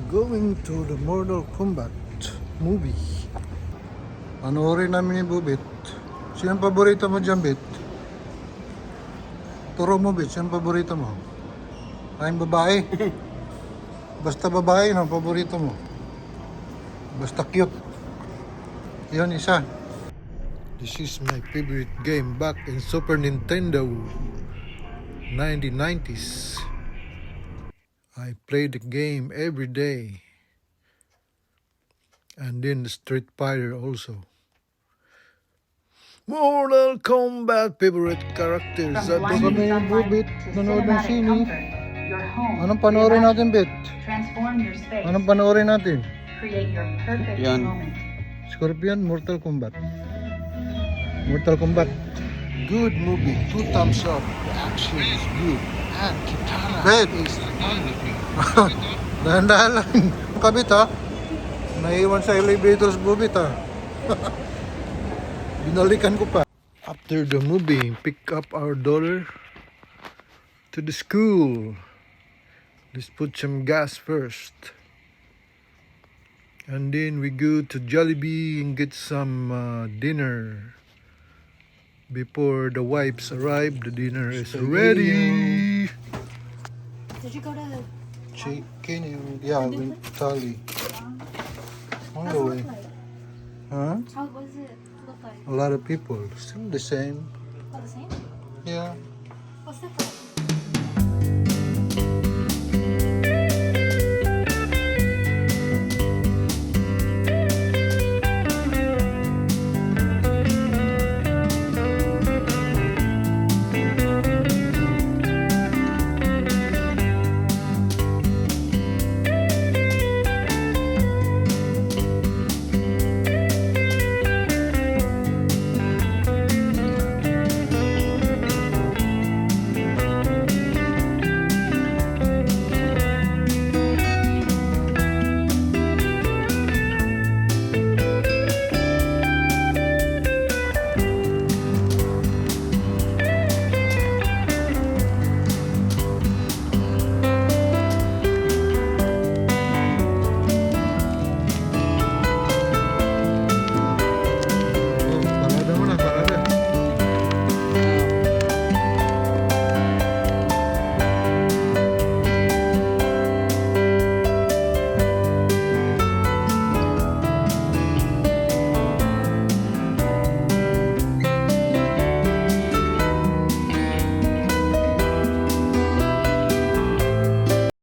going to the Mortal Kombat movie. Panoorin namin ni Bubit. Sino ang paborito mo dyan, Bit? Turo mo, Bit. Sino ang paborito mo? Tayong babae. Basta babae, no? Paborito mo. Basta cute. Yun, isa. This is my favorite game back in Super Nintendo. 1990s. I played the game every day. And then the Street Fighter also. Mortal Kombat favorite characters. Ito kami yung Bubit. Nanood ng sini. Anong panoorin natin, Bet? Anong panoorin natin? Scorpion, Mortal Kombat. Mortal Kombat. Good movie. 2 thumbs up. The action is good. And Kitana is wonderful. Dahan-dahan lang. Kabit ha. Naiwan sa elevators, Bubit ha. Binalikan ko pa. After the movie, pick up our daughter to the school. Let's put some gas first. And then we go to Jollibee and get some dinner. Before the wives arrive, the dinner is ready. Did you go to Chicken, yeah, with Tali. On the way. Huh? How was it look like? A lot of people. Still the same. Oh, the same? Yeah. What's different?